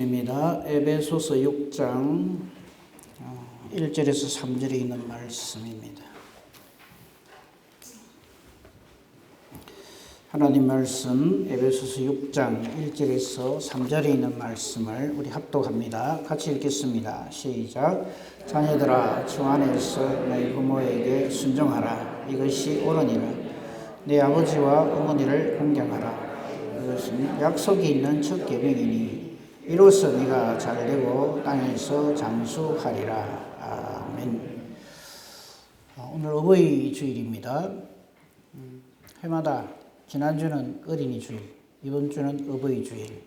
입니다. 에베소서 6장 1절에서 3절에 있는 말씀입니다. 하나님 말씀 에베소서 6장 1절에서 3절에 있는 말씀을 우리 합독합니다. 같이 읽겠습니다. 시작. 자녀들아 주 안에서 너희 부모에게 순종하라. 이것이 옳으니라. 네 아버지와 어머니를 공경하라. 이것은 약속이 있는 첫 계명이니 이로써 네가 잘되고 땅에서 장수하리라. 아멘. 오늘 어버이 주일입니다. 해마다 지난주는 어린이 주일, 이번 주는 어버이 주일.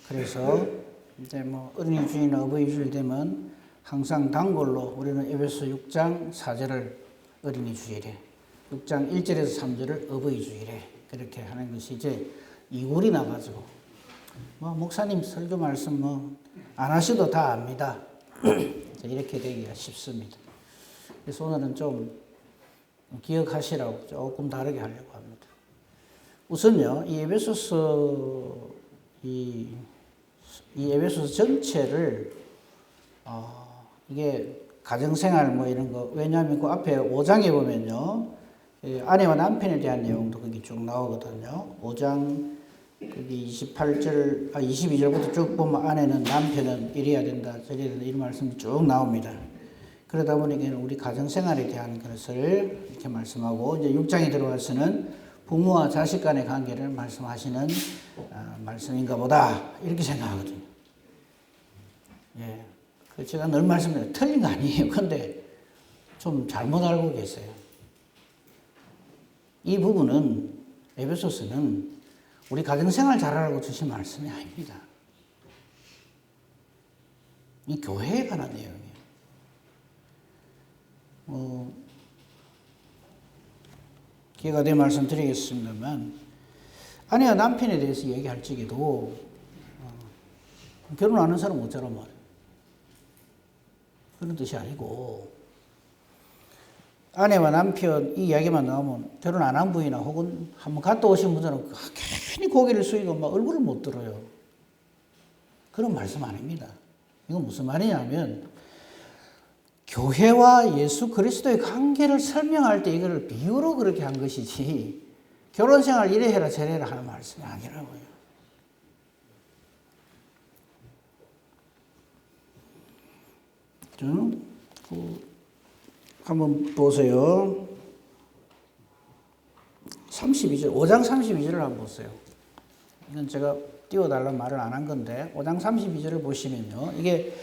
그래서 이제 어린이 주일이나 어버이 주일 되면 항상 단골로 우리는 에베소 6장 4절을 어린이 주일에, 6장 1절에서 3절을 어버이 주일에 그렇게 하는 것이 이제 이골이 나가지고 목사님 설교 말씀 안 하셔도 다 압니다. 이렇게 되기가 쉽습니다. 그래서 오늘은 좀 기억하시라고 조금 다르게 하려고 합니다. 우선요, 이 에베소서 전체를 이게 가정생활 이런 거, 왜냐하면 그 앞에 5장에 보면요, 아내와 남편에 대한 내용도 거기 쭉 나오거든요. 5장 거기 22절부터 쭉 보면 아내는 남편은 이래야 된다, 저래야 된다 이런 말씀이 쭉 나옵니다. 그러다 보니까 우리 가정생활에 대한 것을 이렇게 말씀하고, 이제 6장에 들어와서는 부모와 자식 간의 관계를 말씀하시는 말씀인가 보다 이렇게 생각하거든요. 예, 제가 늘 말씀드려요. 틀린 거 아니에요. 근데 좀 잘못 알고 계세요. 이 부분은 에베소서는 우리 가정생활 잘하라고 주신 말씀이 아닙니다. 이 교회에 관한 내용이에요. 기회가 되면 말씀드리겠습니다만, 아내와 남편에 대해서 얘기할 적에도 결혼 안 하는 사람 어쩌란 말이에요. 그런 뜻이 아니고, 아내와 남편 이 이야기만 나오면 결혼 안 한 분이나 혹은 한번 갔다 오신 분들은 괜히 고개를 숙이고 얼굴을 못 들어요. 그런 말씀 아닙니다. 이건 무슨 말이냐면, 교회와 예수 그리스도의 관계를 설명할 때 이걸 비유로 그렇게 한 것이지, 결혼생활 이래 해라 저래 해라 하는 말씀이 아니라고요. 한번 보세요. 32절, 5장 32절을 한번 보세요. 이건 제가 띄워달라는 말을 안 한 건데, 5장 32절을 보시면요, 이게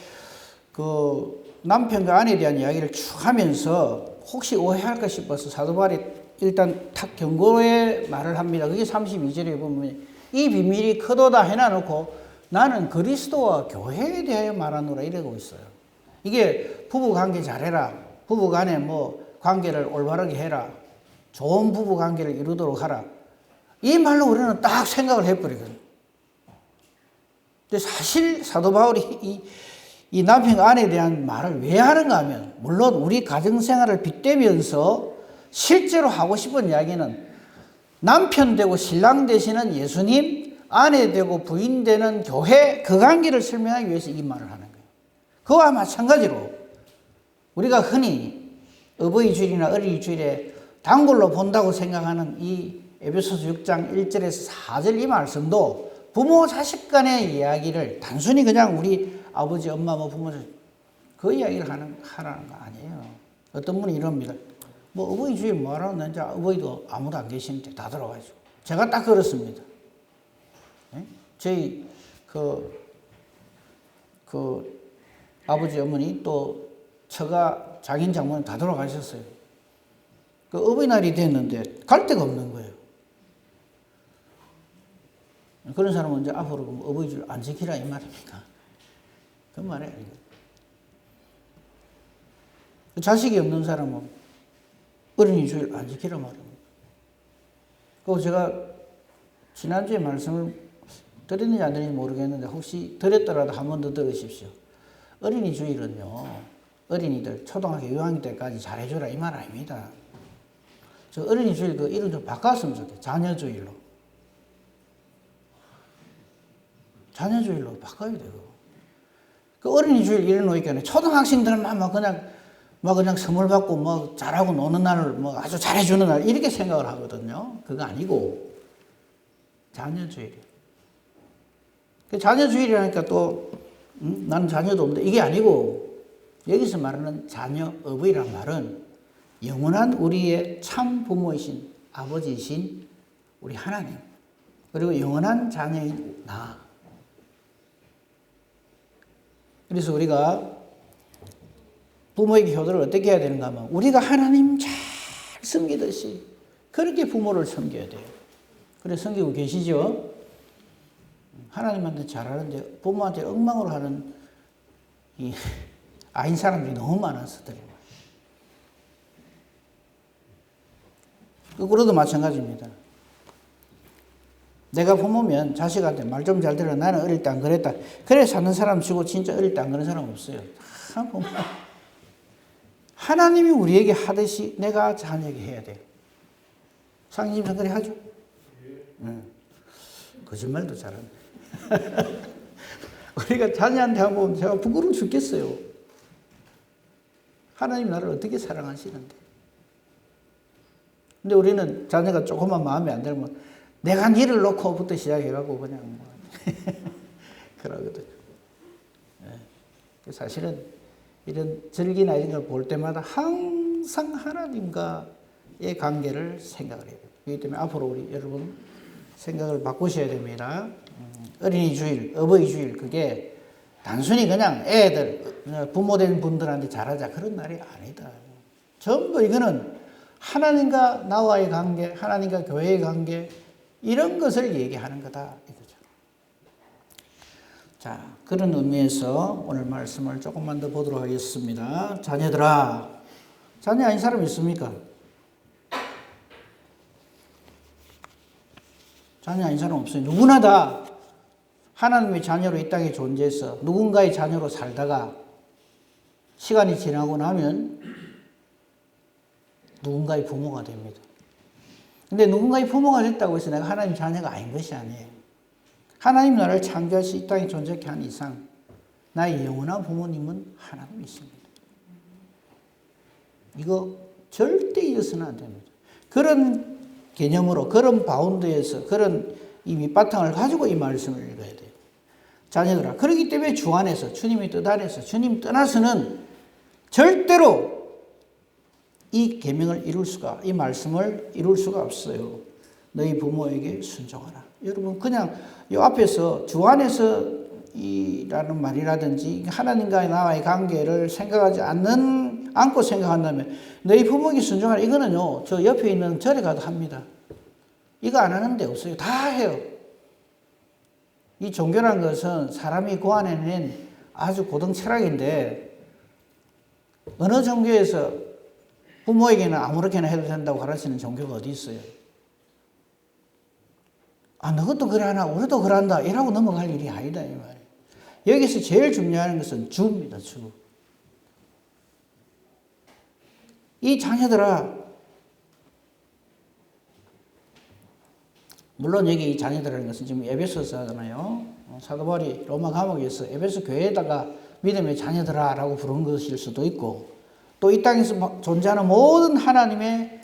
남편과 아내에 대한 이야기를 쭉 하면서 혹시 오해할까 싶어서 사도 바울이 일단 탁 경고의 말을 합니다. 그게 32절에 보면 이 비밀이 크도다 해놔놓고 나는 그리스도와 교회에 대하여 말하노라 이러고 있어요. 이게 부부관계 잘해라, 부부간에 관계를 올바르게 해라, 좋은 부부관계를 이루도록 하라, 이 말로 우리는 딱 생각을 해버리거든요. 근데 사실 사도 바울이 이 남편과 아내에 대한 말을 왜 하는가 하면, 물론 우리 가정생활을 빗대면서 실제로 하고 싶은 이야기는 남편 되고 신랑 되시는 예수님, 아내 되고 부인 되는 교회, 그 관계를 설명하기 위해서 이 말을 하는 거예요. 그와 마찬가지로 우리가 흔히 어버이 주일이나 어린이 주일에 단골로 본다고 생각하는 이 에베소서 6장 1절에서 4절 이 말씀도 부모 자식 간의 이야기를 단순히 그냥 우리 아버지, 엄마, 부모, 그 이야기를 하라는 거 아니에요. 어떤 분이 이럽니다. 어버이 주일 뭐하라고, 이제 어버이도 아무도 안 계시는데 다 들어가죠. 제가 딱 그렇습니다. 네? 저희 아버지, 어머니 또 처가, 장인, 장모님 다 돌아가셨어요. 어버이날이 됐는데 갈 데가 없는 거예요. 그런 사람은 이제 앞으로 어버이 주일 안 지키라 이 말입니까? 그 말이 아니에요. 자식이 없는 사람은 어린이 주일 안 지키라 말입니다. 그리고 제가 지난주에 말씀을 드렸는지 안 드렸는지 모르겠는데 혹시 드렸더라도 한 번 더 들으십시오. 어린이 주일은요, 어린이들 초등학교 6학년 때까지 잘해주라 이 말 아닙니다. 저 어린이 주일 이름 좀 바꿨으면 좋겠어요. 자녀 주일로. 자녀주일로 바꿔야 돼요. 그 어린이 주일 이래 놓으니까 초등학생들만 막 그냥 선물 받고 뭐 잘하고 노는 날을 뭐 아주 잘해주는 날 이렇게 생각을 하거든요. 그거 아니고 자녀주일이에요. 그 자녀주일이라니까 또 나는 자녀도 없는데 이게 아니고 여기서 말하는 자녀 어버이란 말은 영원한 우리의 참 부모이신 아버지이신 우리 하나님 그리고 영원한 자녀인 나. 그래서 우리가 부모에게 효도를 어떻게 해야 되는가 하면 우리가 하나님 잘 섬기듯이 그렇게 부모를 섬겨야 돼요. 그래 섬기고 계시죠? 하나님한테 잘하는데 부모한테 엉망으로 하는 이 아닌 사람들이 너무 많아서 그래요. 거꾸로도 마찬가지입니다. 내가 부모면 자식한테 말 좀 잘 들어. 나는 어릴 때 안 그랬다. 그래 사는 사람 치고 진짜 어릴 때 안 그런 사람 없어요. 다 부모. 하나님이 우리에게 하듯이 내가 자녀에게 해야 돼요. 상님 그래 하죠? 네. 거짓말도 잘하네. 우리가 자녀한테 하면 제가 부끄러워 죽겠어요. 하나님 나를 어떻게 사랑하시는데. 근데 우리는 자녀가 조금만 마음에 안 들면 내가 니를 놓고부터 시작해가고 그냥 뭐 그러거든요. 네. 사실은 이런 절기나 이런 걸 볼 때마다 항상 하나님과의 관계를 생각을 해야 돼요. 그렇기 때문에 앞으로 우리 여러분 생각을 바꾸셔야 됩니다. 어린이 주일, 어버이 주일 그게 단순히 그냥 애들, 부모된 분들한테 잘하자 그런 날이 아니다. 전부 이거는 하나님과 나와의 관계, 하나님과 교회의 관계 이런 것을 얘기하는 거다 이거죠. 자, 그런 의미에서 오늘 말씀을 조금만 더 보도록 하겠습니다. 자녀들아, 자녀 아닌 사람 있습니까? 자녀 아닌 사람 없어요. 누구나 다 하나님의 자녀로 이 땅에 존재해서 누군가의 자녀로 살다가 시간이 지나고 나면 누군가의 부모가 됩니다. 근데 누군가의 부모가 됐다고 해서 내가 하나님 자녀가 아닌 것이 아니에요. 하나님 나라를 창조하시 이 땅에 존재케 한 이상 나의 영원한 부모님은 하나님이십니다. 이거 절대 잊어서는 안 됩니다. 그런 개념으로 그런 바운드에서 그런 이 밑바탕을 가지고 이 말씀을 읽어야 돼요. 자녀들아, 그렇기 때문에 주 안에서 주님의 뜻 안에서 주님 떠나서는 절대로 이 계명을 이룰 수가, 이 말씀을 이룰 수가 없어요. 너희 부모에게 순종하라. 여러분 그냥 이 앞에서 주 안에서 이라는 말이라든지 하나님과의 나와의 관계를 생각하지 않고 생각한다면 너희 부모에게 순종하라. 이거는요 저 옆에 있는 절에 가도 합니다. 이거 안 하는 데 없어요. 다 해요. 이 종교라는 것은 사람이 고안해낸 아주 고등 철학인데 어느 종교에서 부모에게는 아무렇게나 해도 된다고 가르치는 종교가 어디 있어요? 아, 너것도 그래 하나, 우리도 그런다. 이라고 넘어갈 일이 아니다, 이 말이에요. 여기서 제일 중요한 것은 주입니다, 주. 이 자녀들아, 물론 여기 이 자녀들이라는 것은 지금 에베소서잖아요. 사도 바울이 로마 감옥에서 에베소 교회에다가 믿음의 자녀들아라고 부른 것일 수도 있고, 또 이 땅에서 존재하는 모든 하나님의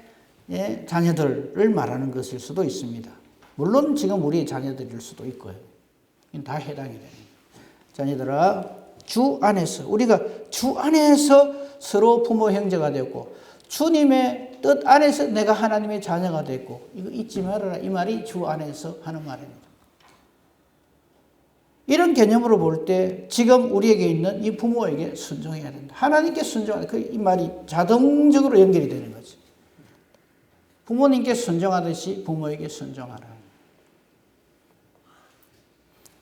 자녀들을 말하는 것일 수도 있습니다. 물론 지금 우리의 자녀들일 수도 있고요. 다 해당이 됩니다. 자녀들아, 주 안에서, 우리가 주 안에서 서로 부모 형제가 되었고 주님의 뜻 안에서 내가 하나님의 자녀가 됐고, 이거 잊지 말아라. 이 말이 주 안에서 하는 말입니다. 이런 개념으로 볼 때 지금 우리에게 있는 이 부모에게 순종해야 된다. 하나님께 순종하라. 이 말이 자동적으로 연결이 되는 거지. 부모님께 순종하듯이 부모에게 순종하라.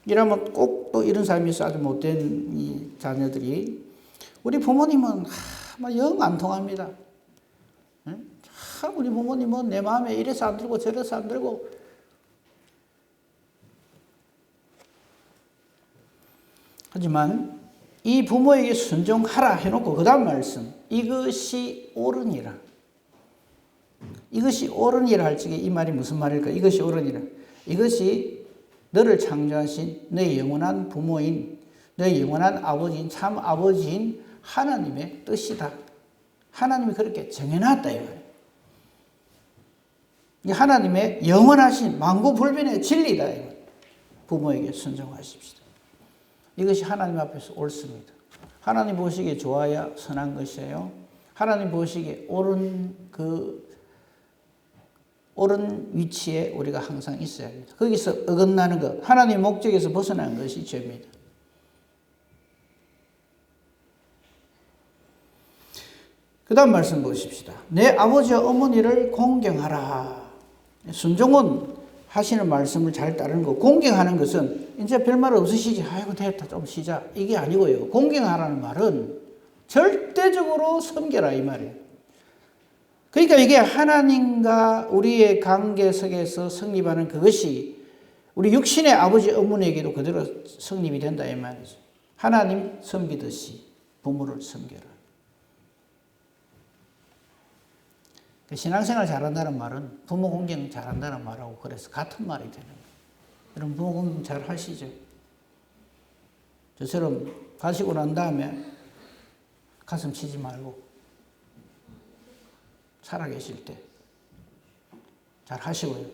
이러면 꼭 또 이런 사람이 있어. 아주 못된 이 자녀들이 우리 부모님은 영 안 통합니다. 참 우리 부모님은 내 마음에 이래서 안 들고 저래서 안 들고. 하지만 이 부모에게 순종하라 해놓고 그 다음 말씀, 이것이 옳으니라. 이것이 옳으니라 할 적에 이 말이 무슨 말일까? 이것이 옳으니라. 이것이 너를 창조하신 너의 영원한 부모인 너희 영원한 아버지인 참 아버지인 하나님의 뜻이다. 하나님이 그렇게 정해놨다 이 말이에요. 이 하나님의 영원하신 만고불변의 진리다 이 말이에요. 부모에게 순종하십시다. 이것이 하나님 앞에서 옳습니다. 하나님 보시기에 좋아야 선한 것이에요. 하나님 보시기에 옳은 위치에 우리가 항상 있어야 합니다. 거기서 어긋나는 것, 하나님의 목적에서 벗어나는 것이 죄입니다. 그 다음 말씀 보십시다. 내 아버지와 어머니를 공경하라. 순종은 하시는 말씀을 잘 따르는 거. 공경하는 것은 이제 별말 없으시지. 아이고 됐다 좀 쉬자. 이게 아니고요. 공경하라는 말은 절대적으로 섬겨라 이 말이에요. 그러니까 이게 하나님과 우리의 관계 속에서 성립하는 그것이 우리 육신의 아버지 어머니에게도 그대로 성립이 된다 이 말이죠. 하나님 섬기듯이 부모를 섬겨라. 신앙생활 잘한다는 말은 부모 공경 잘한다는 말하고 그래서 같은 말이 되는 거예요. 여러분 부모 공경 잘 하시죠? 저처럼 가시고 난 다음에 가슴 치지 말고 살아계실 때 잘 하시고요.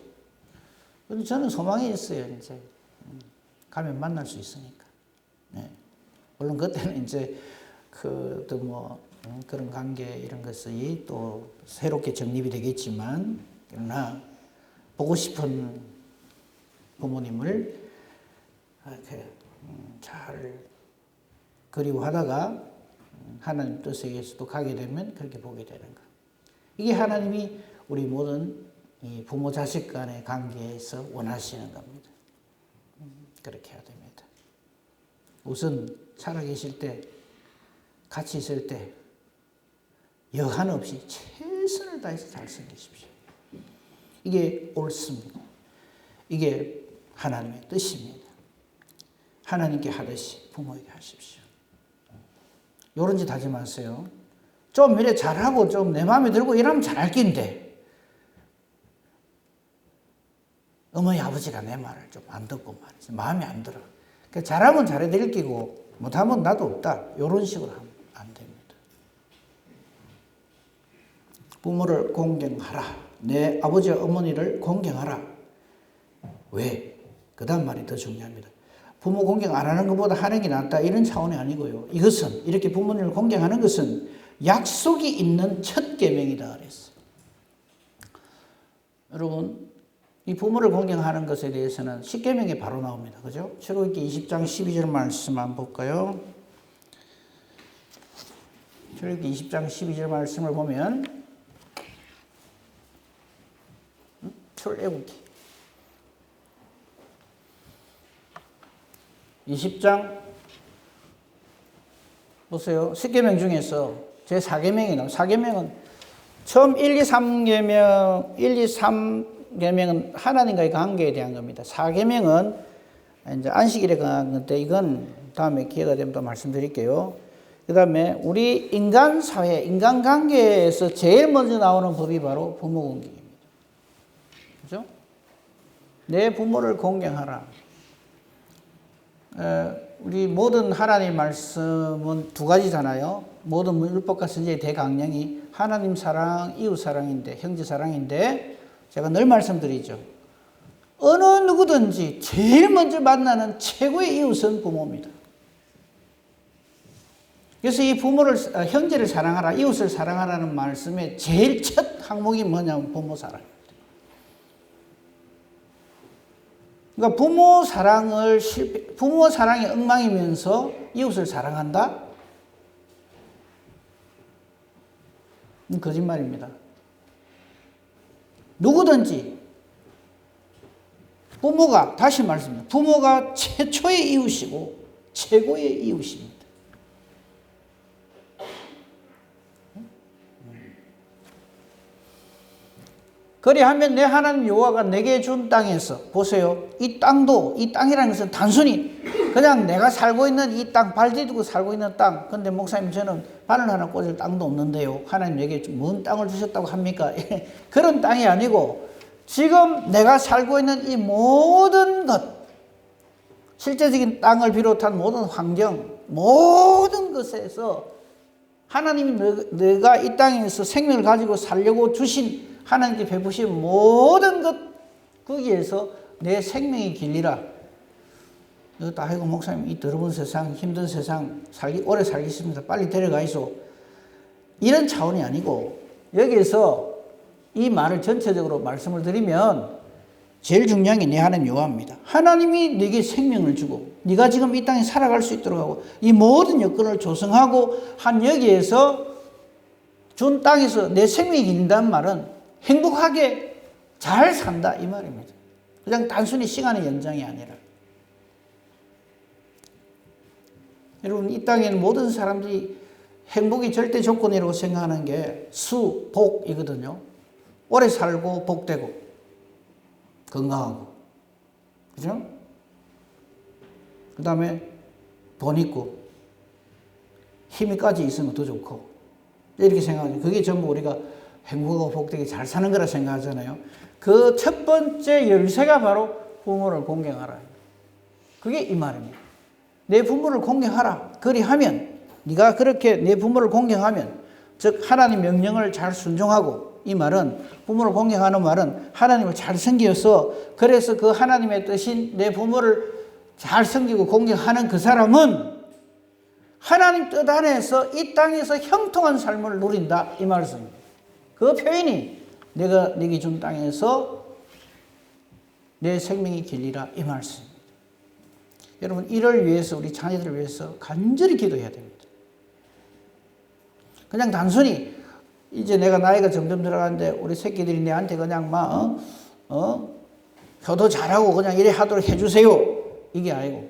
그런데 저는 소망이 있어요. 이제 가면 만날 수 있으니까. 네. 물론 그때는 이제 그런 관계 이런 것이 또 새롭게 정립이 되겠지만, 그러나 보고 싶은 부모님을 이렇게 잘 그리워하다가 하나님 뜻에 의해서도 가게 되면 그렇게 보게 되는 것. 이게 하나님이 우리 모든 이 부모 자식 간의 관계에서 원하시는 겁니다. 그렇게 해야 됩니다. 우선 살아계실 때, 같이 있을 때 여한 없이 최선을 다해서 잘 섬기십시오. 이게 옳습니다. 이게 하나님의 뜻입니다. 하나님께 하듯이 부모에게 하십시오. 요런 짓 하지 마세요. 좀 이래 잘하고 좀 내 마음에 들고 이러면 잘할 낀데 어머니 아버지가 내 말을 좀 안 듣고 말이지 마음에 안 들어. 그러니까 잘하면 잘해드릴 끼고 못하면 나도 없다. 이런 식으로 하면 안 됩니다. 부모를 공경하라. 내 아버지와 어머니를 공경하라. 왜? 그 다음 말이 더 중요합니다. 부모 공경 안 하는 것보다 하는 게 낫다 이런 차원이 아니고요. 이것은 이렇게 부모님을 공경하는 것은 약속이 있는 첫 계명이다 그랬어요. 여러분 이 부모를 공경하는 것에 대해서는 10계명에 바로 나옵니다. 그죠? 출애굽기 20장 12절 말씀 한번 볼까요? 출애굽기 20장 12절 말씀을 보면 출애굽기 20장 보세요. 10계명 중에서 제 4계명이 나와요. 4계명은 처음 1, 2, 3계명은 하나님과의 관계에 대한 겁니다. 4계명은 이제 안식일에 관한 건데 이건 다음에 기회가 되면 또 말씀드릴게요. 그 다음에 우리 인간 사회, 인간 관계에서 제일 먼저 나오는 법이 바로 부모 공경입니다. 그죠? 내 부모를 공경하라. 우리 모든 하나님 말씀은 두 가지잖아요. 모든 율법과 선지의 대강령이 하나님 사랑, 이웃 사랑인데, 형제 사랑인데 제가 늘 말씀드리죠. 어느 누구든지 제일 먼저 만나는 최고의 이웃은 부모입니다. 그래서 이 부모를, 형제를 사랑하라, 이웃을 사랑하라는 말씀의 제일 첫 항목이 뭐냐면 부모 사랑입니다. 그러니까 부모 사랑이 엉망이면서 이웃을 사랑한다? 거짓말입니다. 누구든지 부모가, 다시 말씀드립니다. 부모가 최초의 이웃이고 최고의 이웃입니다. 그리하면 내 하나님 여호와가 내게 준 땅에서, 보세요. 이 땅이라는 것은 단순히 그냥 내가 살고 있는 이 땅, 발 디디고 살고 있는 땅. 근데 목사님 저는 바늘 하나 꽂을 땅도 없는데요. 하나님 내게 먼 땅을 주셨다고 합니까? 그런 땅이 아니고 지금 내가 살고 있는 이 모든 것, 실제적인 땅을 비롯한 모든 환경, 모든 것에서 하나님이 내가 이 땅에서 생명을 가지고 살려고 주신 하나님께 베푸신 모든 것 거기에서 내 생명의 길이라. 아이고 목사님 이 더러운 세상 힘든 세상 오래 살겠습니다. 빨리 데려가 있어. 이런 차원이 아니고 여기에서 이 말을 전체적으로 말씀을 드리면 제일 중요한 게 내 하나님 여호와입니다. 하나님이 내게 생명을 주고 네가 지금 이 땅에 살아갈 수 있도록 하고 이 모든 여건을 조성하고 한 여기에서 준 땅에서 내 생명이 길린다는 말은 행복하게 잘 산다 이 말입니다. 그냥 단순히 시간의 연장이 아니라. 여러분 이 땅에는 모든 사람들이 행복이 절대 조건이라고 생각하는 게 수, 복이거든요. 오래 살고 복되고 건강하고 그죠? 그 다음에 돈 있고 힘이까지 있으면 더 좋고 이렇게 생각하죠. 그게 전부 우리가 행복하고 복되게 잘 사는 거라 생각하잖아요. 그 첫 번째 열쇠가 바로 부모를 공경하라. 그게 이 말입니다. 내 부모를 공경하라. 그리하면 네가 그렇게 내 부모를 공경하면 즉 하나님 명령을 잘 순종하고 이 말은 부모를 공경하는 말은 하나님을 잘 섬겨서 그래서 그 하나님의 뜻인 내 부모를 잘 섬기고 공경하는 그 사람은 하나님 뜻 안에서 이 땅에서 형통한 삶을 누린다 이 말씀입니다. 그 표현이 내가 네게 준 땅에서 내 생명이 길리라 이 말씀입니다. 여러분 이를 위해서 우리 자녀들을 위해서 간절히 기도해야 됩니다. 그냥 단순히 이제 내가 나이가 점점 들어가는데 우리 새끼들이 내한테 그냥 막 효도 잘하고 그냥 이래 하도록 해주세요 이게 아니고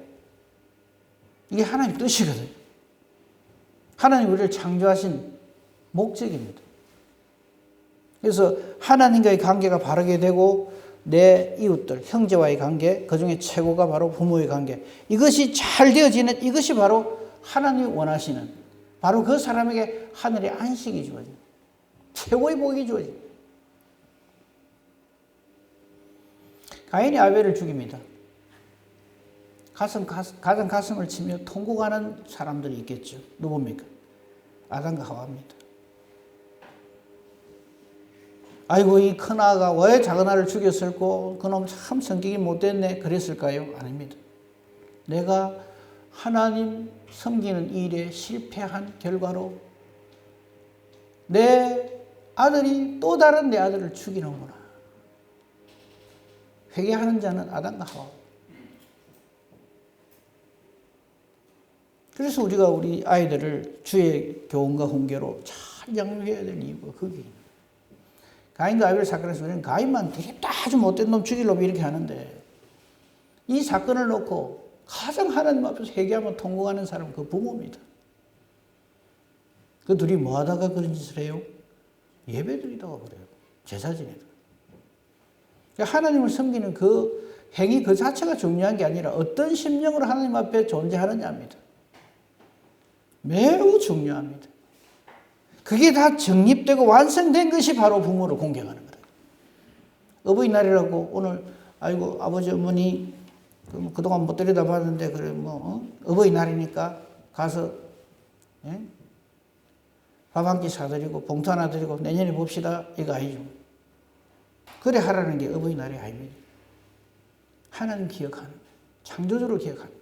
이게 하나님 뜻이거든요. 하나님 우리를 창조하신 목적입니다. 그래서 하나님과의 관계가 바르게 되고 내 이웃들, 형제와의 관계, 그중에 최고가 바로 부모의 관계. 이것이 잘 되어지는 이것이 바로 하나님이 원하시는 바로 그 사람에게 하늘의 안식이 주어집니다. 최고의 복이 주어집니다. 가인이 아벨을 죽입니다. 가장 가슴을 치며 통곡하는 사람들이 있겠죠. 누굽니까? 아담과 하와입니다. 아이고 이 큰아가 왜 작은아를 죽였을꼬? 그놈 참 성격이 못됐네 그랬을까요? 아닙니다. 내가 하나님 섬기는 일에 실패한 결과로 내 아들이 또 다른 내 아들을 죽이는구나. 회개하는 자는 아담과 하와. 그래서 우리가 우리 아이들을 주의 교훈과 훈계로 잘 양육해야 될 이유가 그게. 가인과 아벨 사건에서 우리는 가인만 되게 아주 못된 놈 죽이려고 이렇게 하는데 이 사건을 놓고 가장 하나님 앞에서 회개하며 통곡하는 사람은 그 부모입니다. 그 둘이 뭐 하다가 그런 짓을 해요? 예배드리다가 그래요. 제사 지내다가. 그러니까 하나님을 섬기는 그 행위 그 자체가 중요한 게 아니라 어떤 심령으로 하나님 앞에 존재하느냐입니다. 매우 중요합니다. 그게 다 정립되고 완성된 것이 바로 부모를 공경하는 거예요. 어버이날이라고 오늘 아이고 아버지 어머니 그동안 못 들여다봤는데 그래 어버이날이니까 가서 밥 한 끼 사드리고 봉투 하나 드리고 내년에 봅시다 이거 아니죠. 그래 하라는 게 어버이날이 아닙니다. 하나님 기억하는 거예요. 창조주를 기억하는 거예요.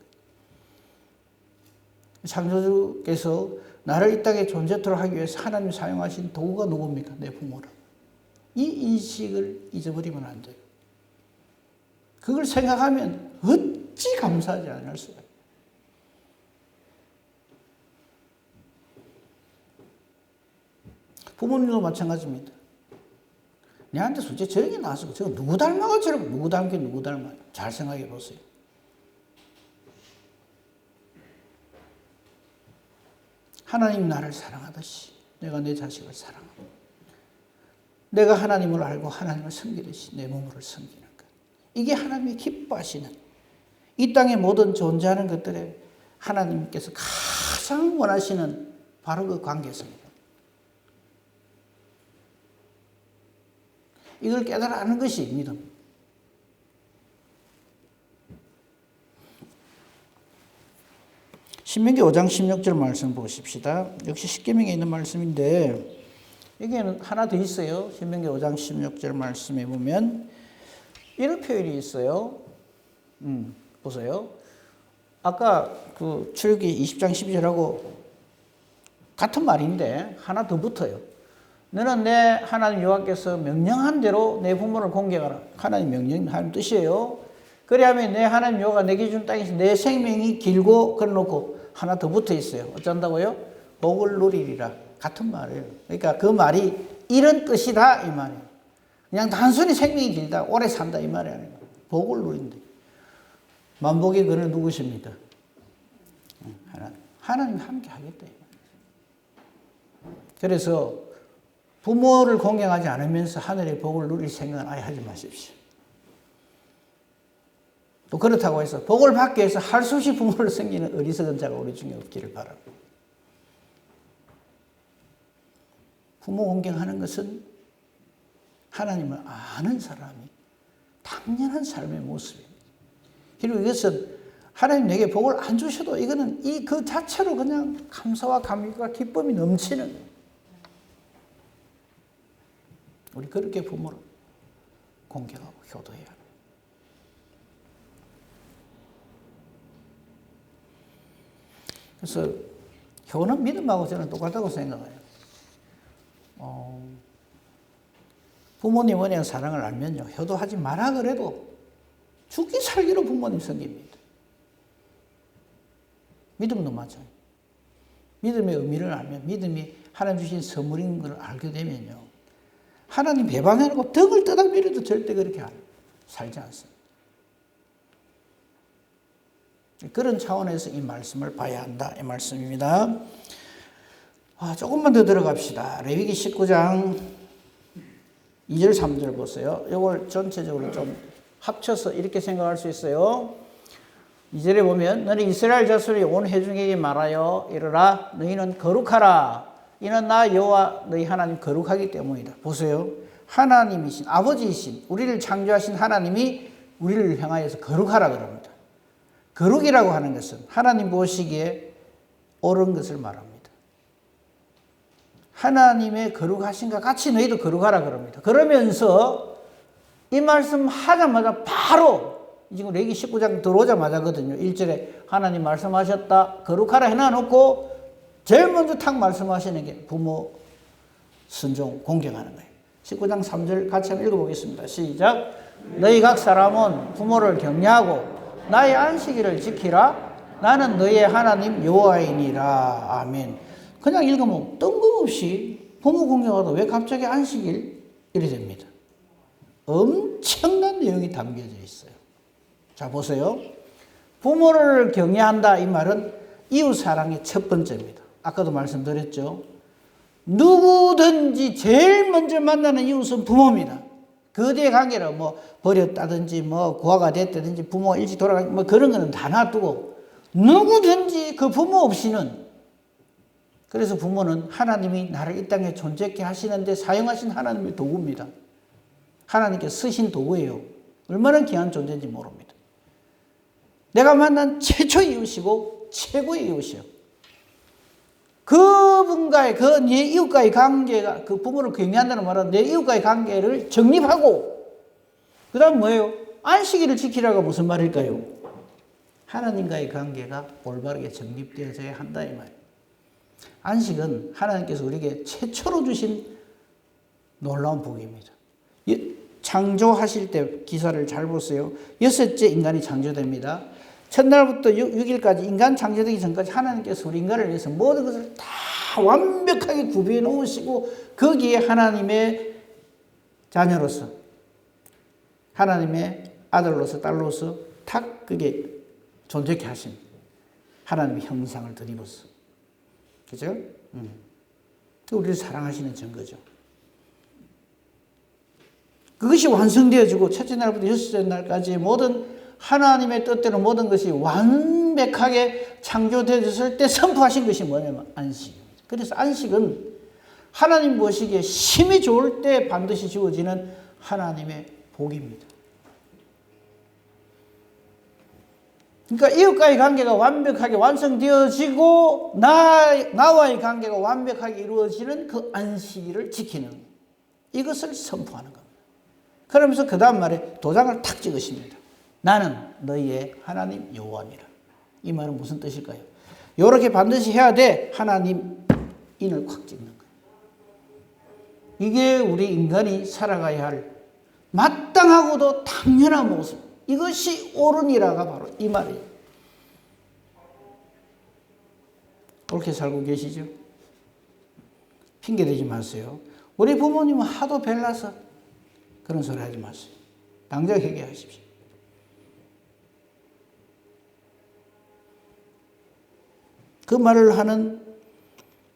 창조주께서 나를 이 땅에 존재토록 하기 위해서 하나님 사용하신 도구가 누굽니까? 내 부모라. 이 인식을 잊어버리면 안 돼요. 그걸 생각하면 어찌 감사하지 않을 수가 있어요. 부모님도 마찬가지입니다. 내한테 솔직히 저런 게 나왔어. 저거 누구 닮아가 저러고 누구 닮게 누구 닮아. 잘 생각해 보세요. 하나님 나를 사랑하듯이 내가 내 자식을 사랑하고 내가 하나님을 알고 하나님을 섬기듯이 내 몸을 섬기는 것. 이게 하나님이 기뻐하시는 이 땅의 모든 존재하는 것들에 하나님께서 가장 원하시는 바로 그 관계성입니다. 이걸 깨달아 아는 것이 믿음. 신명기 5장 16절 말씀 보십시다. 역시 십계명에 있는 말씀인데 여기에는 하나 더 있어요. 신명기 5장 16절 말씀에 보면 이런 표현이 있어요. 보세요. 아까 그 출애굽기 20장 12절하고 같은 말인데 하나 더 붙어요. 너는 내 하나님 여호와께서 명령한 대로 내 부모를 공경하라. 하나님 명령하는 뜻이에요. 그래야면 내 하나님 여호와가 내게 준 땅에서 내 생명이 길고 그래놓고 하나 더 붙어 있어요. 어쩐다고요? 복을 누리리라. 같은 말이에요. 그러니까 그 말이 이런 뜻이다 이 말이에요. 그냥 단순히 생명이 길다, 오래 산다 이 말이 아니에요. 복을 누린다. 만복의 근은 누구십니까? 하나님 함께 하겠다. 그래서 부모를 공경하지 않으면서 하늘의 복을 누릴 생각은 아예 하지 마십시오. 또 그렇다고 해서 복을 받기 위해서 할 수 없이 부모를 섬기는 어리석은 자가 우리 중에 없기를 바랍니다. 부모 공경하는 것은 하나님을 아는 사람이 당연한 삶의 모습입니다. 그리고 이것은 하나님 내게 복을 안 주셔도 이거는 그 자체로 그냥 감사와 감격과 기쁨이 넘치는 거예요. 우리 그렇게 부모를 공경하고 효도해야 합니다. 그래서 효는 믿음하고 저는 똑같다고 생각해요. 부모님 은혜와 사랑을 알면요, 효도하지 마라 그래도 죽기 살기로 부모님 섬깁니다. 믿음도 마찬가지예요. 믿음의 의미를 알면, 믿음이 하나님 주신 선물인 걸 알게 되면요, 하나님 배반해놓고 덕을 떠다 밀어도 절대 그렇게 살지 않습니다. 그런 차원에서 이 말씀을 봐야 한다 이 말씀입니다. 조금만 더 들어갑시다. 레위기 19장 2절 3절 보세요. 이걸 전체적으로 좀 합쳐서 이렇게 생각할 수 있어요. 2절에 보면 너는 이스라엘 자손이 온 회중에게 말하여 이르라 너희는 거룩하라. 이는 나 여호와 너희 하나님 거룩하기 때문이다. 보세요. 하나님이신 아버지이신 우리를 창조하신 하나님이 우리를 향하여서 거룩하라 그럽니다. 거룩이라고 하는 것은 하나님 보시기에 옳은 것을 말합니다. 하나님의 거룩하신과 같이 너희도 거룩하라 그럽니다. 그러면서 이 말씀 하자마자 바로 지금 레위기 19장 들어오자마자거든요. 1절에 하나님 말씀하셨다. 거룩하라 해놔놓고 제일 먼저 탁 말씀하시는 게 부모 순종 공경하는 거예요. 19장 3절 같이 한번 읽어보겠습니다. 시작. 너희 각 사람은 부모를 격려하고 나의 안식일을 지키라. 나는 너희의 하나님 여호와이니라. 아멘. 그냥 읽으면 뜬금없이 부모 공경하다 왜 갑자기 안식일? 이래 됩니다. 엄청난 내용이 담겨져 있어요. 자 보세요. 부모를 경외한다 이 말은 이웃사랑의 첫 번째입니다. 아까도 말씀드렸죠. 누구든지 제일 먼저 만나는 이웃은 부모입니다. 거대의 관계로 뭐 버렸다든지 뭐 고아가 됐다든지 부모가 일찍 돌아가고 뭐 그런 거는 다 놔두고 누구든지 그 부모 없이는, 그래서 부모는 하나님이 나를 이 땅에 존재케 하시는데 사용하신 하나님의 도구입니다. 하나님께 쓰신 도구예요. 얼마나 귀한 존재인지 모릅니다. 내가 만난 최초의 이웃이고 최고의 이웃이요. 그분과의 내 이웃과의 관계가, 그 부모를 경외한다는 말은 내 이웃과의 관계를 정립하고 그 다음 뭐예요? 안식일을 지키라가 무슨 말일까요? 하나님과의 관계가 올바르게 정립되어져야 한다 이 말이에요. 안식은 하나님께서 우리에게 최초로 주신 놀라운 복입니다. 창조하실 때 기사를 잘 보세요. 6째 인간이 창조됩니다. 첫날부터 6일까지 인간 창조되기 전까지 하나님께서 우리 인간을 위해서 모든 것을 다 완벽하게 구비해 놓으시고 거기에 하나님의 자녀로서 하나님의 아들로서 딸로서 탁 그게 존재케 하신 하나님의 형상을 드리고서, 그죠? 우리를 사랑하시는 증거죠. 그것이 완성되어지고 첫째 날부터 여섯째 날까지 모든 하나님의 뜻대로 모든 것이 완벽하게 창조되었을 때 선포하신 것이 뭐냐면 안식입니다. 그래서 안식은 하나님 보시기에 심히 좋을 때 반드시 주어지는 하나님의 복입니다. 그러니까 이웃과의 관계가 완벽하게 완성되어지고 나와의 관계가 완벽하게 이루어지는 그 안식일을 지키는 이것을 선포하는 겁니다. 그러면서 그 다음 말에 도장을 탁 찍으십니다. 나는 너희의 하나님 여호와니라. 이 말은 무슨 뜻일까요? 이렇게 반드시 해야 돼. 하나님 인을 콱 찍는 거예요. 이게 우리 인간이 살아가야 할 마땅하고도 당연한 모습. 이것이 옳으니라가 바로 이 말이에요. 옳게 살고 계시죠? 핑계대지 마세요. 우리 부모님은 하도 별나서 그런 소리 하지 마세요. 당장 회개하십시오. 그 말을 하는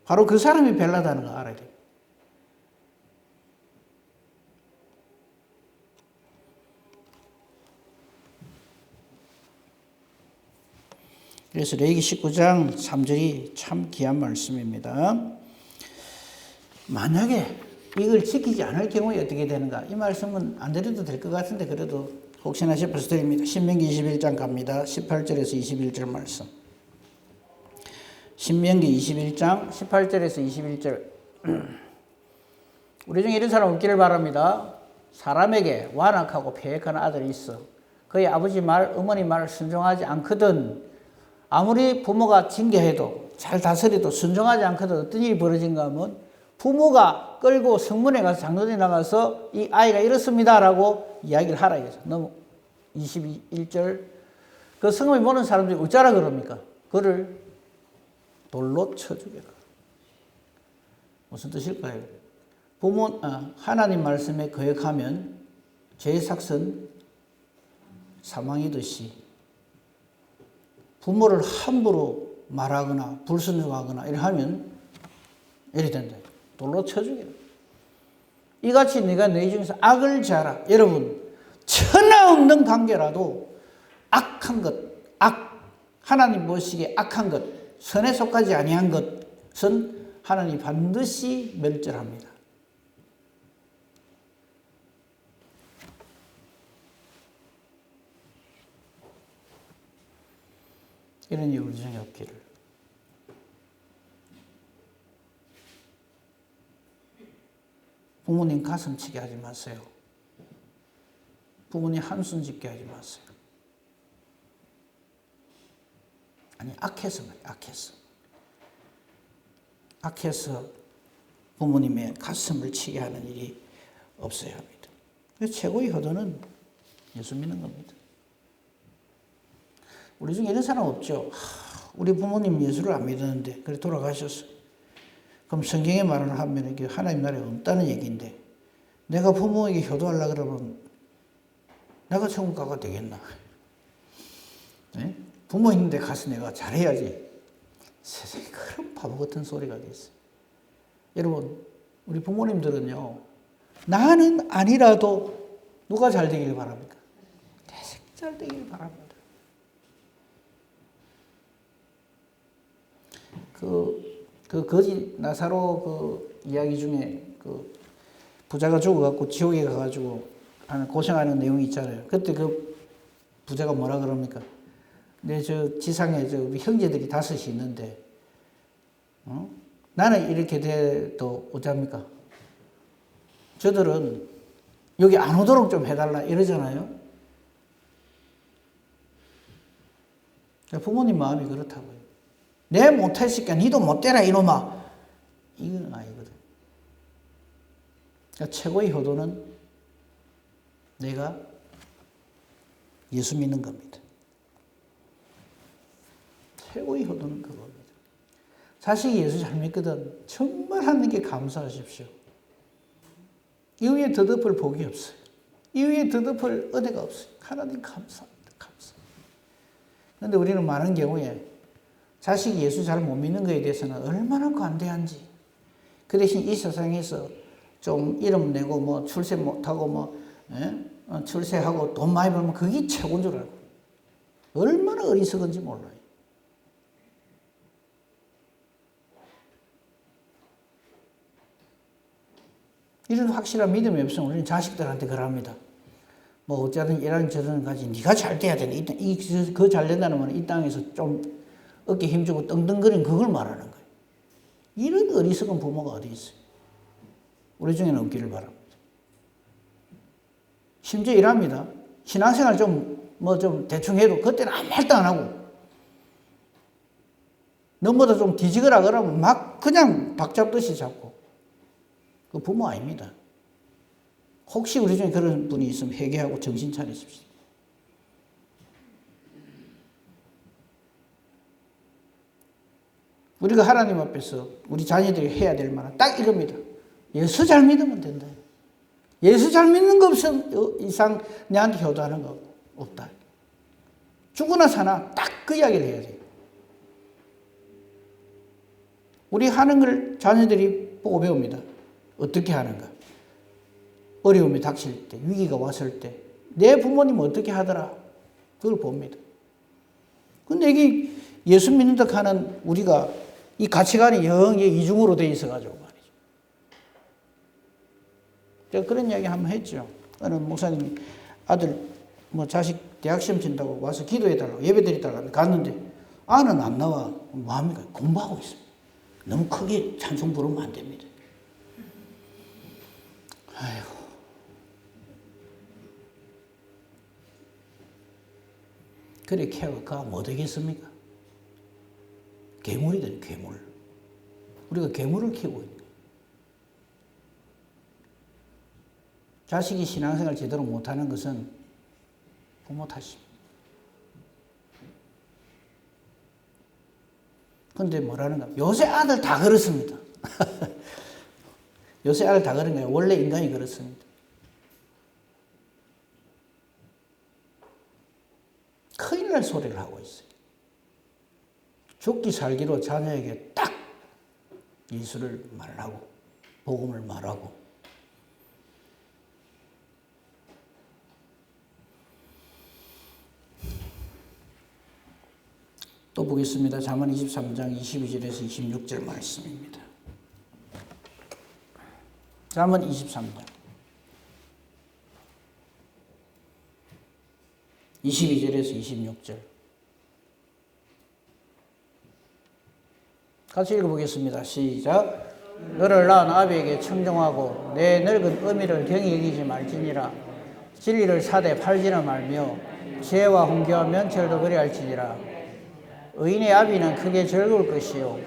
바로 그 사람이 별나다는 거 알아야 돼요. 그래서 레위기 19장 3절이 참 귀한 말씀입니다. 만약에 이걸 지키지 않을 경우에 어떻게 되는가? 이 말씀은 안 드려도 될 것 같은데 그래도 혹시나 싶어서 드립니다. 신명기 21장 갑니다. 18절에서 21절 말씀. 신명기 21장 18절에서 21절. 우리 중에 이런 사람 없기를 바랍니다. 사람에게 완악하고 패역한 아들이 있어. 그의 아버지 말, 어머니 말을 순종하지 않거든. 아무리 부모가 징계해도 잘 다스려도 순종하지 않거든 어떤 일이 벌어진가 하면 부모가 끌고 성문에 가서 장로들이 나가서 이 아이가 이렇습니다라고 이야기를 하라 이거죠. 너무 21절. 그 성경에 보는 사람들이 어쩌라 그럽니까? 그를 돌로 쳐 죽여라. 무슨 뜻일까요? 하나님 말씀에 거역하면 죄의 삭은 사망이듯이 부모를 함부로 말하거나 불순종하거나 이렇게 하면 이렇게 된다. 돌로 쳐 죽여라. 이같이 네가 너희 중에서 악을 지어라. 여러분 천하 없는 관계라도 악한 것, 하나님 보시기에 악한 것, 선에 속하지 아니한 것은 하나님이 반드시 멸절합니다. 이런 일이 우리 중에 없기를. 부모님 가슴 치게 하지 마세요. 부모님 한숨 짓게 하지 마세요. 아니, 악해서 말이에요. 악해서 부모님의 가슴을 치게 하는 일이 없어야 합니다. 그래서 최고의 효도는 예수 믿는 겁니다. 우리 중에 이런 사람 없죠. 우리 부모님 예수를 안 믿었는데 그래 돌아가셨어요. 그럼 성경의 말을 하면 이게 하나님 나라에 없다는 얘기인데 내가 부모에게 효도하려고 그러면 내가 천국 가가 되겠나? 네? 부모 있는데 가서 내가 잘해야지. 세상에 그런 바보 같은 소리가 있어요. 여러분 우리 부모님들은요. 나는 아니라도 누가 잘 되길 바랍니까? 내 생 잘 되길 바랍니다. 그 거지 나사로 그 이야기 중에 그 부자가 죽어갖고 지옥에 가가지고 하는 고생하는 내용이 있잖아요. 그때 그 부자가 뭐라 그럽니까? 내 저 지상에 저 우리 형제들이 5이 있는데, 나는 이렇게 돼도 어쩝니까? 저들은 여기 안 오도록 좀 해달라 이러잖아요. 부모님 마음이 그렇다고요. 내 못했으니까 니도 못되라 이놈아. 이건 아니거든. 그러니까 최고의 효도는 내가 예수 믿는 겁니다. 최고의 효도는 그겁니다. 자식이 예수 잘 믿거든 정말 하나님께 감사하십시오. 이후에 더덮을 복이 없어요. 이후에 더덮을 은혜가 없어요. 하나님 감사합니다. 그런데 우리는 많은 경우에 자식이 예수 잘 못 믿는 것에 대해서는 얼마나 관대한지. 그 대신 이 세상에서 좀 이름 내고 뭐 출세 못하고 뭐 출세하고 돈 많이 벌면 그게 최고인 줄 알고. 얼마나 어리석은지 몰라요. 이런 확실한 믿음이 없으면 우리는 자식들한테 그럽니다. 뭐 어쩌든 이런 저런 가지 네가 잘 돼야 되네. 그 잘 된다는 말은 이 땅에서 좀 어깨 힘주고 떵떵거리는 그걸 말하는 거예요. 이런 어리석은 부모가 어디 있어요? 우리 중에는 없기를 바랍니다. 심지어 이랍니다. 신앙생활 좀 대충 해도 그때는 아무 말도 안 하고 너보다 좀 뒤지거라 그러면 막 그냥 박 잡듯이 잡고. 그 부모 아닙니다. 혹시 우리 중에 그런 분이 있으면 회개하고 정신 차리십시오. 우리가 하나님 앞에서 우리 자녀들이 해야 될 말은 딱 이겁니다. 예수 잘 믿으면 된다. 예수 잘 믿는 거 없으면 이상 내한테 효도하는 거 없다. 죽으나 사나 딱 그 이야기를 해야 돼요. 우리 하는 걸 자녀들이 보고 배웁니다. 어떻게 하는가. 어려움이 닥칠 때, 위기가 왔을 때 내 부모님은 어떻게 하더라. 그걸 봅니다. 근데 이게 예수 믿는다 하는 우리가 이 가치관이 영 이중으로 돼 있어가지고 말이죠. 제가 그런 이야기 한번 했죠. 어느 목사님이 아들 자식 대학 시험 친다고 와서 기도해달라고 예배 드리달라고 갔는데 아는 안 나와. 뭐합니까? 공부하고 있습니다. 너무 크게 찬송 부르면 안 됩니다. 아이고. 그래 케어가 뭐 되겠습니까? 괴물이든 괴물. 우리가 괴물을 키우고 있는 거예요. 자식이 신앙생활 제대로 못하는 것은 부모 탓입니다. 그런데 뭐라는가? 요새 아들 다 그렇습니다. 요새 아들 다 그런 거예요. 원래 인간이 그렇습니다. 큰일 날 소리를 하고 있어요. 죽기 살기로 자녀에게 딱 예수를 말하고 복음을 말하고 또 보겠습니다. 잠언 23장 22절에서 26절 말씀입니다. 잠언 23장 22절에서 26절 같이 읽어보겠습니다. 시작. 너를 낳은 아비에게 청종하고 내 늙은 어미를 경히 여기지 말지니라. 진리를 사되 팔지는 말며 지혜와 훈계와 면철도 그리할지니라. 의인의 아비는 크게 즐거울 것이요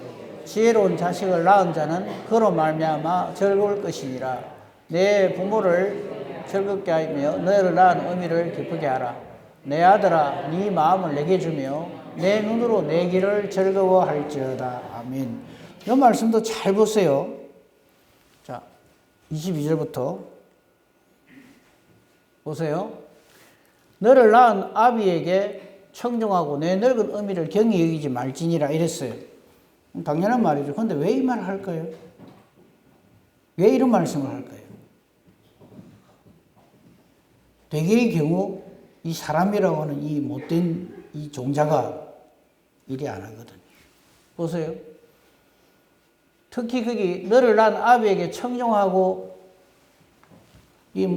지혜로운 자식을 낳은 자는 그로 말미암아 즐거울 것이니라. 내 부모를 즐겁게 하며 너를 낳은 어미를 기쁘게 하라. 내 아들아 네 마음을 내게 주며 내 눈으로 내 길을 즐거워할지어다. 아멘. 이 말씀도 잘 보세요. 자, 22절부터 보세요. 너를 낳은 아비에게 청종하고 내 늙은 어미를 경히 여기지 말지니라 이랬어요. 당연한 말이죠. 그런데 왜 이 말을 할까요? 왜 이런 말씀을 할까요? 대개의 경우 이 사람이라고 하는 이 못된 이 종자가 이리 안 하거든요. 보세요. 특히 거기 너를 낳은 아비에게 청종하고 이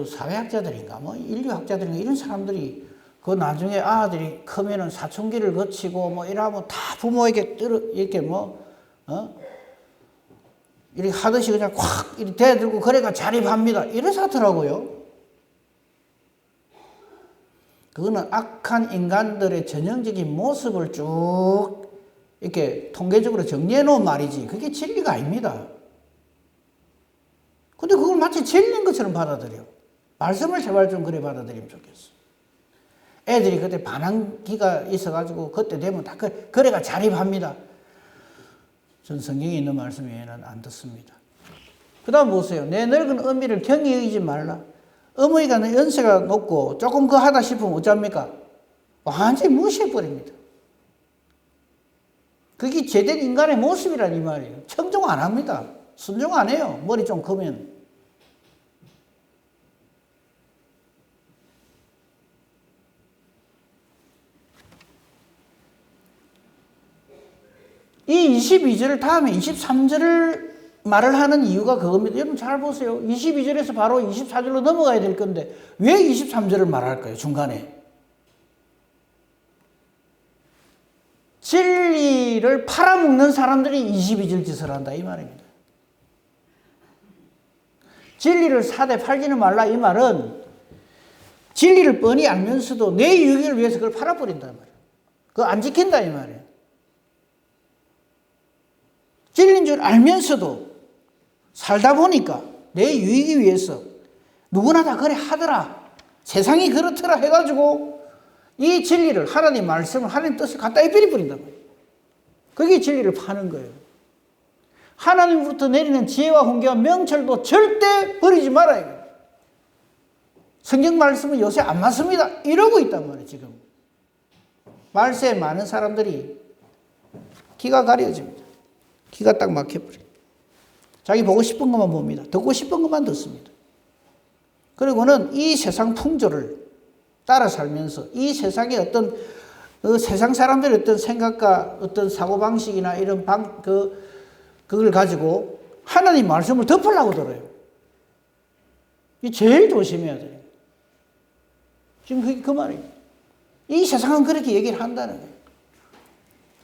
사회학자들인가 인류학자들인가 이런 사람들이 그 나중에 아들이 크면은 사춘기를 거치고 이러면 다 부모에게 이렇게 이렇게 하듯이 그냥 콱 이렇게 대들고 그래가 자립합니다. 이래서 하더라고요. 그거는 악한 인간들의 전형적인 모습을 쭉 이렇게 통계적으로 정리해 놓은 말이지 그게 진리가 아닙니다. 근데 그걸 마치 진리인 것처럼 받아들여. 말씀을 제발 좀 그래 받아들이면 좋겠어. 애들이 그때 반항기가 있어가지고 그때 되면 다 그래가 자립합니다. 전 성경에 있는 말씀 외에는 안 듣습니다. 그 다음 보세요. 내 늙은 어미를 경히 여기지 말라. 어머니가 연세가 높고 조금 그 하다 싶으면 어쩝니까? 완전히 무시해버립니다. 그게 제대로 인간의 모습이란 이 말이에요. 청종 안 합니다. 순종 안 해요. 머리 좀 크면. 이 22절 다음에 23절을 말을 하는 이유가 그겁니다. 여러분 잘 보세요. 22절에서 바로 24절로 넘어가야 될 건데 왜 23절을 말할까요? 중간에. 진리를 팔아먹는 사람들이 22절 짓을 한다 이 말입니다. 진리를 사되 팔지는 말라 이 말은 진리를 뻔히 알면서도 내 유익을 위해서 그걸 팔아버린단 말이에요. 그거 안 지킨다 이 말이에요. 진리인 줄 알면서도 살다 보니까 내 유익을 위해서 누구나 다 그래 하더라. 세상이 그렇더라 해가지고 이 진리를 하나님 말씀을 하나님 뜻을 갖다 입혀버린단 말이에요. 그게 진리를 파는 거예요. 하나님으로부터 내리는 지혜와 훈계와 명철도 절대 버리지 말아요. 성경 말씀은 요새 안 맞습니다. 이러고 있단 말이에요, 지금. 말세에 많은 사람들이 귀가 가려집니다. 귀가 딱 막혀버려요. 자기 보고 싶은 것만 봅니다. 듣고 싶은 것만 듣습니다. 그리고는 이 세상 풍조를 따라 살면서 이 세상의 어떤 세상 사람들의 어떤 생각과 어떤 사고방식이나 이런 그걸 가지고 하나님 말씀을 덮으려고 들어요. 이 제일 조심해야 돼요. 지금 그게 그 말이에요. 이 세상은 그렇게 얘기를 한다는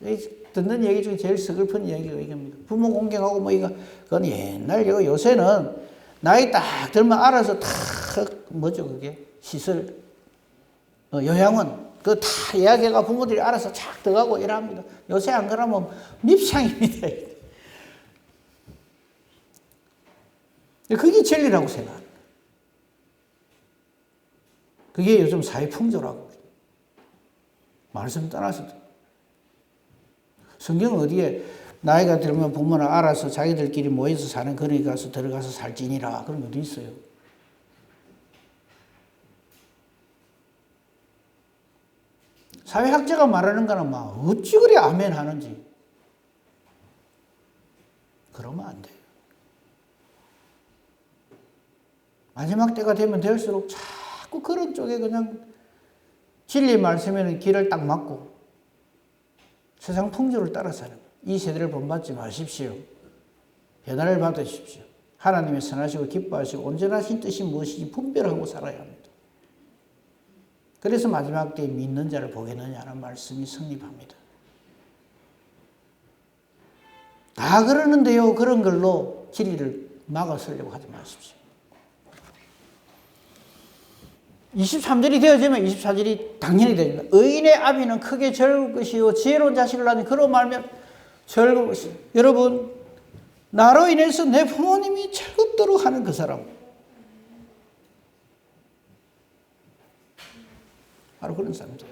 거예요. 듣는 얘기 중에 제일 서글픈 얘기가 이겁니다. 부모 공경하고 뭐 이거 그건 옛날 얘기고 요새는 나이 딱 들면 알아서 다 뭐죠 그게 시설 요양원 그거 다 이야기가 부모들이 알아서 착 들어가고 이랍니다. 요새 안 그러면 밉상입니다. 그게 진리라고 생각합니다. 그게 요즘 사회 풍조라고. 말씀 따라서도. 성경은 어디에 나이가 들면 부모는 알아서 자기들끼리 모여서 사는 거리 가서 들어가서 살지니라. 그런 게 어디 있어요? 사회학자가 말하는 거는 막 어찌 그리 아멘 하는지. 그러면 안 돼요. 마지막 때가 되면 될수록 자꾸 그런 쪽에 그냥 진리 말씀에는 길을 딱 막고 세상 풍조를 따라 사는 거예요. 이 세대를 본받지 마십시오. 변화를 받으십시오. 하나님의 선하시고 기뻐하시고 온전하신 뜻이 무엇인지 분별하고 살아야 합니다. 그래서 마지막 때에 믿는 자를 보겠느냐는 말씀이 성립합니다. 다 그러는데요. 그런 걸로 진리를 막아서려고 하지 마십시오. 23절이 되어지면 24절이 당연히 됩니다. 의인의 아비는 크게 즐거울 것이요 지혜로운 자식을 낳으니 그로 말면 즐거울 것이요. 여러분 나로 인해서 내 부모님이 즐겁도록 하는 그 사람 바로 그런 사람들.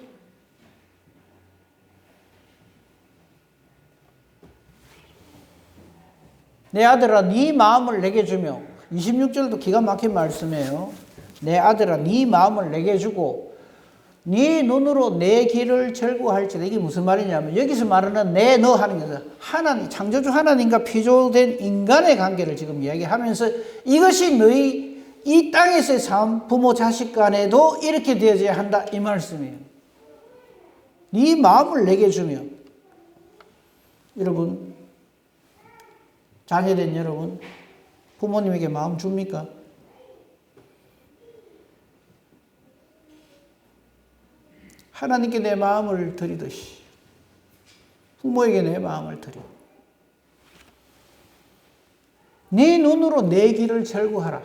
내 아들아 네 마음을 내게 주며 26절도 기가 막힌 말씀이에요. 내 아들아 네 마음을 내게 주고 네 눈으로 내 길을 즐거워할지다. 이게 무슨 말이냐면 여기서 말하는 내 너 하는 것은 하나님 창조주 하나님과 피조된 인간의 관계를 지금 이야기하면서 이것이 너희 이 땅에서의 삶 부모 자식 간에도 이렇게 되어져야 한다 이 말씀이에요. 네 마음을 내게 주며 여러분 자녀된 여러분 부모님에게 마음 줍니까? 하나님께 내 마음을 드리듯이 부모에게 내 마음을 드려. 네 눈으로 내 길을 즐거워하라.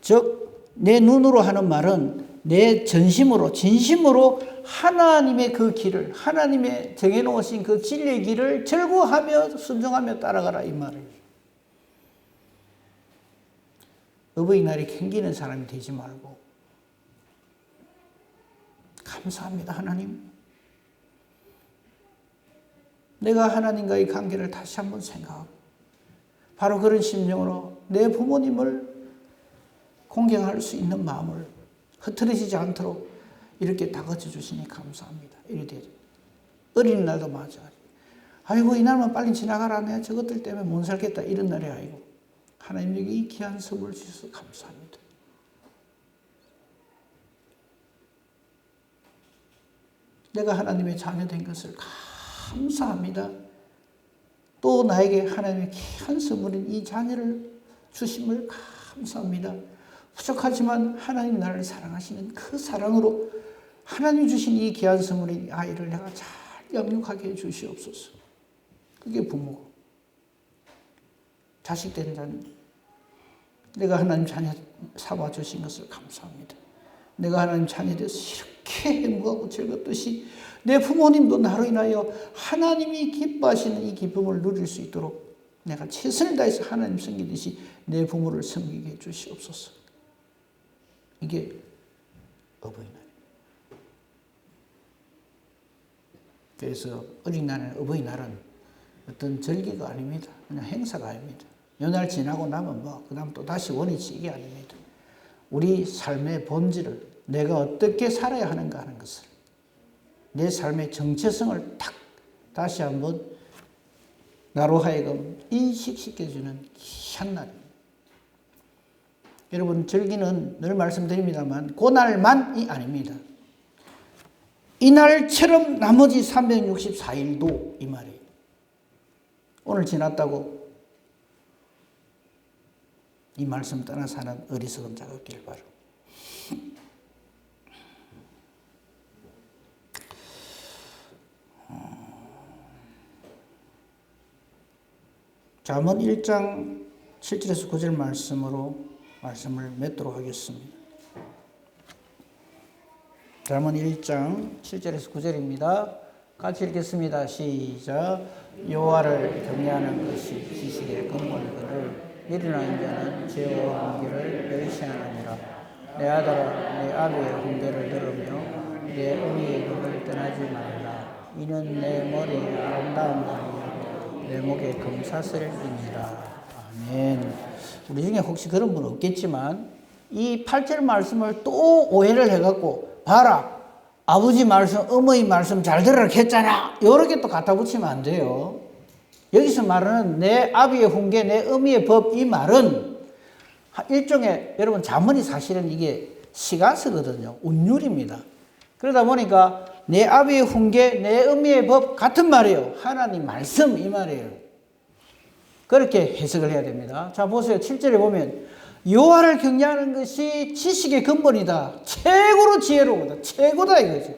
즉 내 눈으로 하는 말은 내 전심으로 진심으로 하나님의 그 길을 하나님의 정해놓으신 그 진리의 길을 즐거워하며 순종하며 따라가라 이 말이에요. 어버이날이 캥기는 사람이 되지 말고 감사합니다 하나님. 내가 하나님과의 관계를 다시 한번 생각하고 바로 그런 심정으로 내 부모님을 공경할 수 있는 마음을 흐트러지지 않도록 이렇게 다가져 주시니 감사합니다. 이렇게 어린이날도 맞아. 아이고 이날만 빨리 지나가라. 내가 저것들 때문에 못 살겠다. 이런 날이 아니고 하나님에게 이 귀한 선물을 주셔서 감사합니다. 내가 하나님의 자녀 된 것을 감사합니다. 또 나에게 하나님의 귀한 선물인 이 자녀를 주심을 감사합니다. 부족하지만 하나님 나를 사랑하시는 그 사랑으로 하나님 주신 이 귀한 선물인 아이를 내가 잘 양육하게 해 주시옵소서. 그게 부모고 자식 된 자녀. 내가 하나님 자녀 삼아 주신 것을 감사합니다. 내가 하나님 자녀 돼서 이렇게 행복하고 즐겁듯이 내 부모님도 나로 인하여 하나님이 기뻐하시는 이 기쁨을 누릴 수 있도록 내가 최선을 다해서 하나님 섬기듯이 내 부모를 섬기게 해 주시옵소서. 이게 어버이날입니다. 그래서 어린이날은 어버이날은 어떤 절기가 아닙니다. 그냥 행사가 아닙니다. 요 날 지나고 나면 그 다음 또 다시 원위치 이게 아닙니다. 우리 삶의 본질을 내가 어떻게 살아야 하는가 하는 것을 내 삶의 정체성을 딱 다시 한번 나로 하여금 인식시켜주는 귀한 날입니다. 여러분 절기는 늘 말씀드립니다만 그날만이 아닙니다. 이날처럼 나머지 364일도 이 말이에요. 오늘 지났다고 이 말씀 떠나 사는 어리석은 자가 없길 바라고. 잠언 1장 7절에서 9절 말씀을 맺도록 하겠습니다. 잠언 1장 7절에서 9절입니다. 같이 읽겠습니다. 시작. 여호와를 경외하는 것이 지식의 근본이거늘 미련한 자는 죄와 공기를 멸시하느니라. 내 아들아 내 아비의 훈계를 들으며 내 어미의 법을 떠나지 말라. 이는 내 머리에 아름다운 말이요 내 목에 금사슬이니라. 아멘. 우리 중에 혹시 그런 분 없겠지만 이 8절 말씀을 또 오해를 해갖고 봐라 아버지 말씀 어머니 말씀 잘 들으라 했잖아 이렇게 또 갖다 붙이면 안 돼요. 여기서 말하는 내 아비의 훈계 내 어미의 법 이 말은 일종의 여러분 잠언이 사실은 이게 시가서거든요. 운율입니다. 그러다 보니까 내 아비의 훈계 내 어미의 법 같은 말이에요. 하나님 말씀 이 말이에요. 그렇게 해석을 해야 됩니다. 자 보세요. 7절에 보면 여호와를 경외하는 것이 지식의 근본이다. 최고로 지혜로우다. 최고다 이거죠.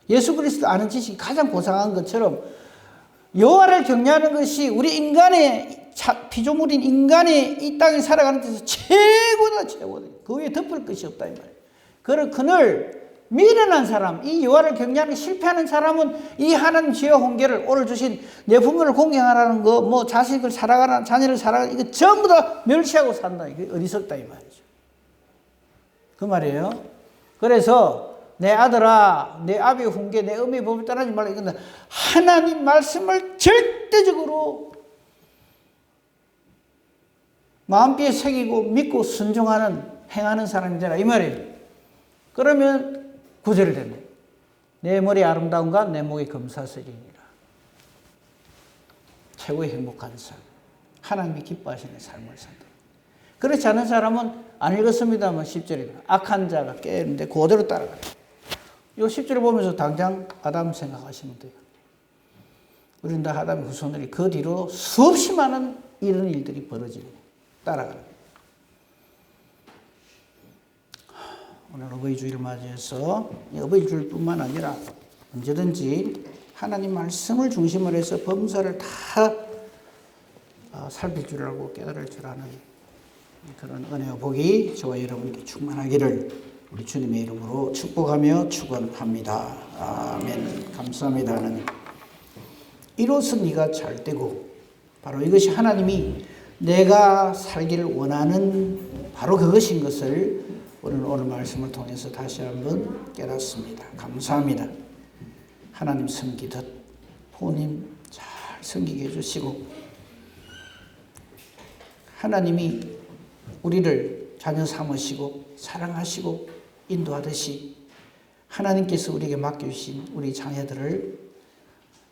예수 그리스도 아는 지식이 가장 고상한 것처럼 여호와를 경외하는 것이 우리 인간의 피조물인 인간의 이 땅에 살아가는 데서 최고다. 최고다. 그 위에 덮을 것이 없다 이 말이에요. 그늘 미련한 사람, 이 여호와를 경외하는 실패하는 사람은 이 하나님 지혜와 훈계를 오늘 주신 내 부모를 공경하라는 거, 뭐 자식을 사랑하라, 자녀를 사랑하라, 이거 전부 다 멸시하고 산다. 이게 어리석다 이 말이죠. 그 말이에요. 그래서 내 아들아, 내 아비의 훈계, 내 어미의 법을 떠나지 말라. 이건 하나님 말씀을 절대적으로 마음비에 새기고 믿고 순종하는 행하는 사람이잖아 이 말이에요. 그러면 구절이 되네. 내 머리 아름다운가 내 목이 금사슬이니라. 최고의 행복한 삶. 하나님이 기뻐하시는 삶을 산다. 그렇지 않은 사람은 안 읽었습니다만 10절에 악한 자가 깨는데 그대로 따라가요. 이 10절을 보면서 당장 아담 생각하시면 돼요. 우리는 다 아담의 후손들이 그 뒤로 수없이 많은 이런 일들이 벌어지고 따라가는. 오늘 어버이 주일을 맞이해서 어버이 주일뿐만 아니라 언제든지 하나님 말씀을 중심으로 해서 범사를 다 살필 줄 알고 깨달을 줄 아는 그런 은혜와 복이 저와 여러분께 충만하기를 우리 주님의 이름으로 축복하며 축원합니다. 아멘. 감사합니다. 하나님. 이로써 네가 잘 되고 바로 이것이 하나님이 내가 살기를 원하는 바로 그것인 것을 오늘 말씀을 통해서 다시 한번 깨닫습니다. 감사합니다. 하나님 섬기듯 부모님 잘 섬기게 해주시고 하나님이 우리를 자녀 삼으시고 사랑하시고 인도하듯이 하나님께서 우리에게 맡겨주신 우리 자녀들을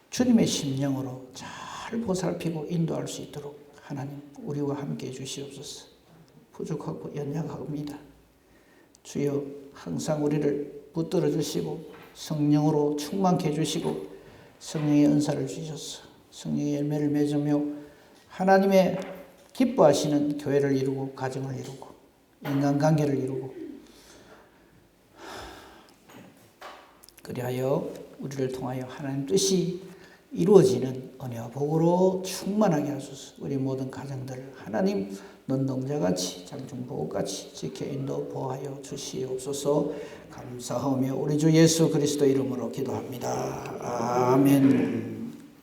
주님의 심령으로 잘 보살피고 인도할 수 있도록 하나님 우리와 함께 해주시옵소서. 부족하고 연약합니다. 주여 항상 우리를 붙들어 주시고 성령으로 충만케 해주시고 성령의 은사를 주셔서 성령의 열매를 맺으며 하나님의 기뻐하시는 교회를 이루고 가정을 이루고 인간관계를 이루고 그리하여 우리를 통하여 하나님 뜻이 이루어지는 은혜와 복으로 충만하게 하소서. 우리 모든 가정들을 하나님 눈동자같이 장중보호같이 지켜 인도 보호하여 주시옵소서. 감사하며 우리 주 예수 그리스도 이름으로 기도합니다. 아멘.